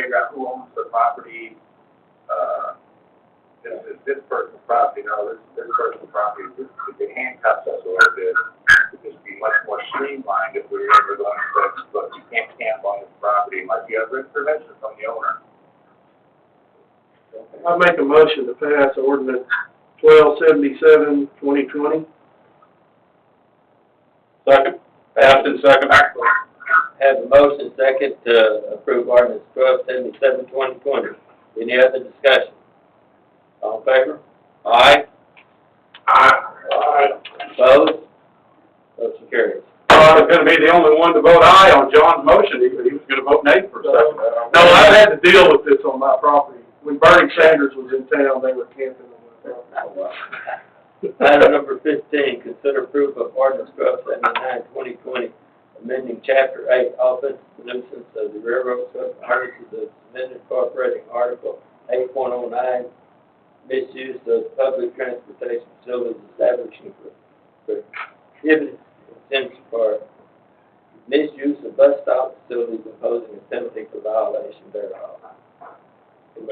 figure out who owns the property. This is this person's property, no, this person's property. It handcuffs us a little bit. It would just be much more streamlined if we were ever going to say, look, you can't camp on this property unless you have written permission from the owner. I make a motion to pass ordinance 1277, 2020. Second. Passed in second. Have a motion second to approve ordinance 1277, 2020. Any other discussion? All in favor? Aye. Aye. Opposed? Motion carries. I was going to be the only one to vote aye on John's motion. He was going to vote nay for a second. No, I had to deal with this on my property. When Bernie Sanders was in town, they were camping on my property. Item number 15, consider proof of ordinance 1279, 2020, amending Chapter 8, offensive nuisance of the railroad equipment harnesses of amended incorporating Article 8.09, misuse of public transportation facilities establishing prohibited exemption for misuse of bus stop facilities imposing a penalty for violation thereof.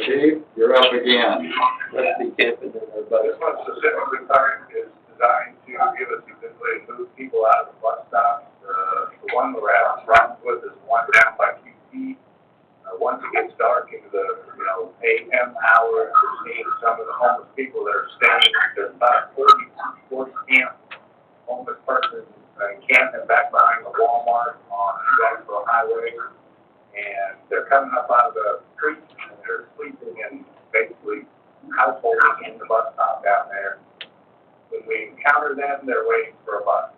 Chief, you're up again. Must be camping in their bus. This one specifically is designed to give us a good way to move people out of the bus stops. The one we're at, Rockwood, is one down by QT. Once it gets dark into the, AM hours, we're seeing some of the homeless people that are staying. There's about 40 camp homeless persons camping back behind the Walmart on Jacksonville Highway. And they're coming up out of the street and they're sleeping and basically householding in the bus stop down there. When we encounter them, they're waiting for a bus.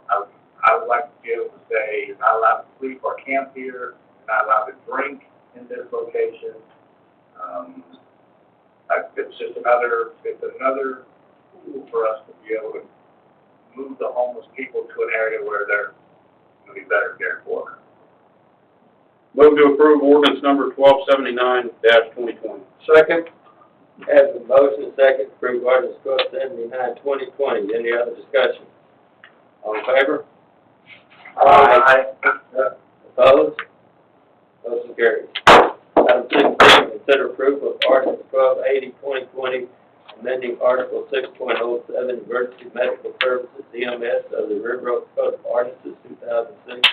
I would like to be able to say, you're not allowed to sleep or camp here, you're not allowed to drink in this location. It's just another tool for us to be able to move the homeless people to an area where they're going to be better cared for. Move to approve ordinance number 1279-2020. Second. Have a motion second to approve ordinance 1279, 2020. Any other discussion? All in favor? Aye. Opposed? Motion carries. Item 16, consider proof of ordinance 1280, 2020, amending Article 6.07, Emergency Medical Services, EMS of the Railroad Code of Ordinances, 2006,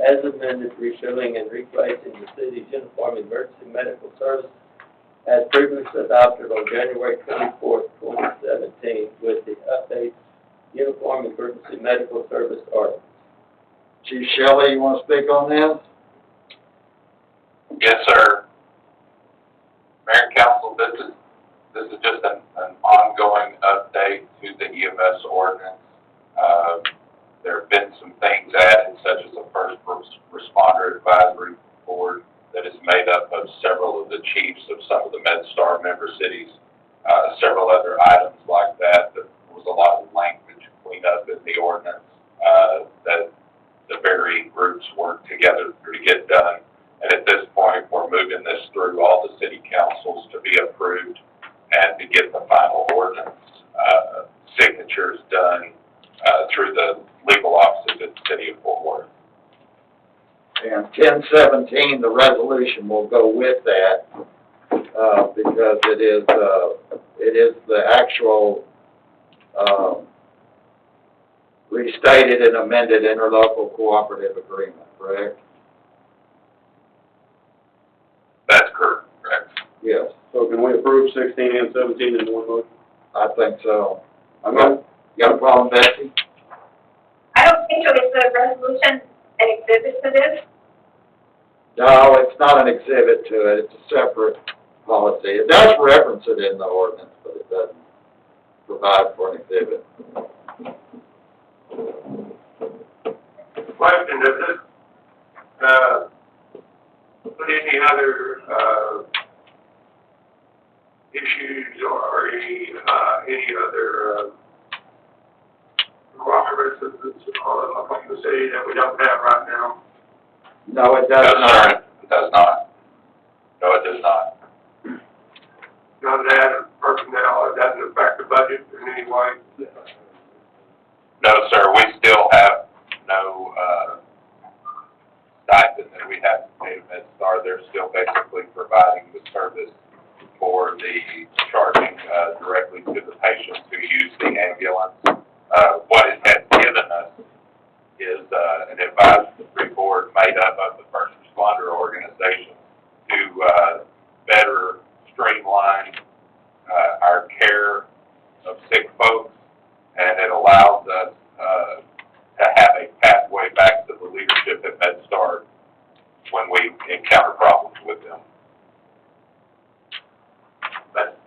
as amended, refilling and replacing the city's uniform emergency medical service as previously adopted on January 24th, 2017, with the updated uniform emergency medical service ordinance. Chief Shelley, you want to speak on this? Yes, sir. Mayor and Council, this is just an ongoing update to the EMS ordinance. There have been some things added, such as a first responder advisory board that is made up of several of the chiefs of some of the MedStar member cities, several other items like that. There was a lot of language cleanup in the ordinance that the varying groups worked together to get done. And at this point, we're moving this through all the city councils to be approved and to get the final ordinance signatures done through the legal offices at the city of Fort Worth. And 1017, the resolution will go with that because it is the actual restated and amended interlocal cooperative agreement, correct? That's correct. Yes, So can we approve 16 and 17 in one motion? I think so. I'm good. You got a problem, Betsy? I don't think so. Is the resolution an exhibit to this? No, it's not an exhibit to it. It's a separate policy. It does reference it in the ordinance, but it doesn't provide for an exhibit. Question, does it, put any other, issues or any other, requirements from the city that we don't have right now? No, it does No, not. sir, it does not. No, it does not. None of that personnel, it doesn't affect the budget in any way? No, sir, we still have no stipend that we have to pay to MedStar. They're still basically an advisory board made up of the first responder organization to better streamline our care of sick folks, and it allows us to have a pathway back to the leadership at MedStar when we encounter problems with them. But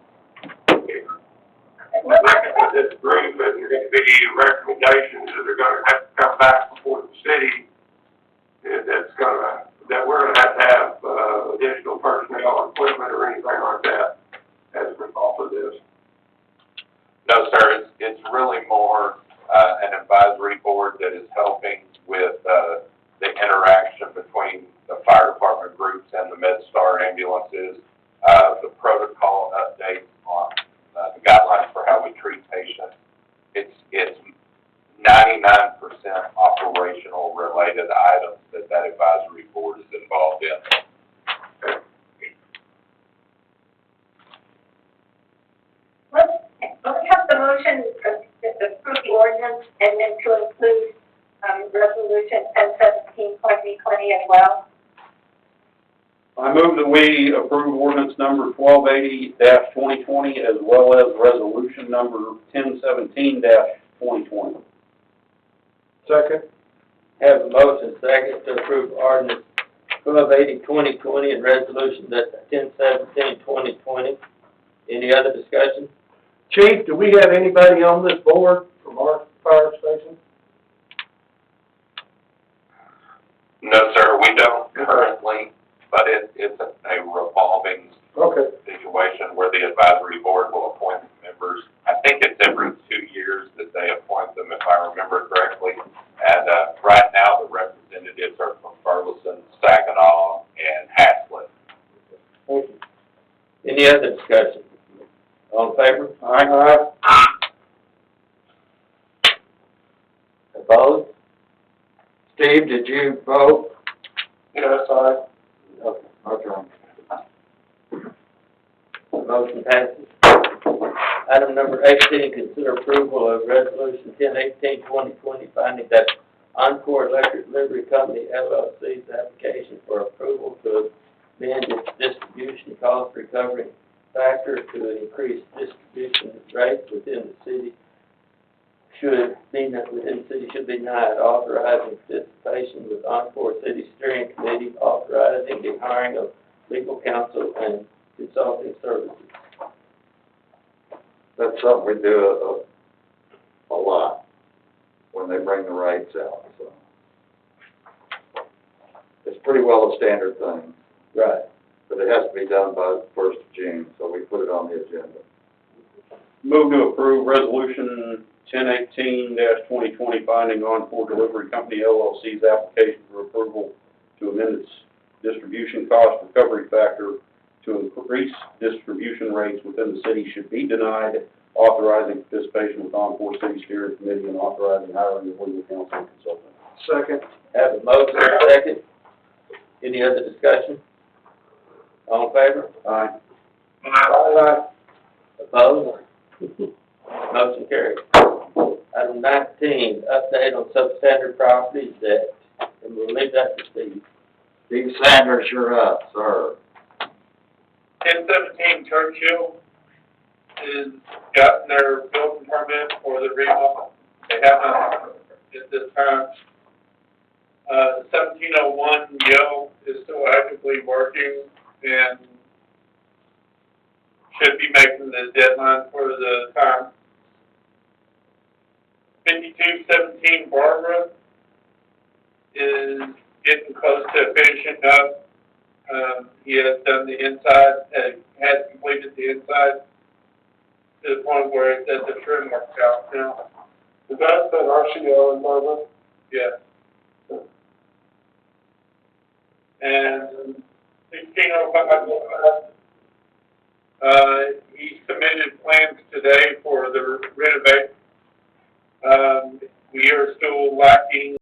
This group, and there going to be recommendations that are going to have to come back before the city, that we're going to have additional personnel, equipment, or anything like that as a result of this. no, sir, it's really more an advisory board that is helping with the interaction between the fire department groups and the MedStar ambulances, the protocol updates on the guidelines for how we treat patients. It's 99% operational related items that advisory board is involved in. Let's have the motion to approve the ordinance and then to include, resolution 1017/2020 as well. I move that we approve ordinance number 1280-2020 as well as resolution number 1017-2020. Second? Have a motion second to approve ordinance 1280/2020 and resolution 1017/2020. Any other discussion? Chief, do we have anybody on this board from our fire station? No, sir, we don't currently, but it's a revolving Okay. situation where the advisory board will appoint members. I think it's every 2 years that they appoint them, if I remember correctly. And right now, the representatives are from Burleson, Saginaw, and Haslett. Thank you. Any other discussion? All in favor? Aye. Opposed? Steve, did you vote? Yes, aye. Okay. Okay. Motion passes. Item number 18, consider approval of resolution 1018/2020, finding that Encore Electric Delivery Company LLC's application for approval to amend its distribution cost recovery factor to increase distribution rates within the city should be denied, authorizing participation with Encore City Steering Committee, authorizing the hiring of legal counsel and consulting services. That's something we do a lot when they bring the rates out, so. It's pretty well a standard thing, Right. but it has to be done by the 1st of June, so we put it on the agenda. Move to approve resolution 1018-2020, finding Encore Delivery Company LLC's application for approval to amend its distribution cost recovery factor to increase distribution rates within the city should be denied, authorizing participation with Encore City Steering Committee and authorizing hiring of legal counsel and consultant. Second? Have a motion and a second. Any other discussion? All in favor? Aye. Aye. Opposed? Motion carried. Item 19, update on substandard properties debt, and we'll leave that to Steve. Steve Sanders, you're up, sir. 1017 Churchill is gotten their building permit for the remodel. They haven't at this time. 1701 Yo is still actively working and should be making the deadline for the time. 5217 Barbara is getting close to finishing up. He has done the inside, has completed the inside to the point where it's at the trim work out now. Is that RCO in Barbara? Yeah. And 1605, he submitted plans today for the renovation. We are still lacking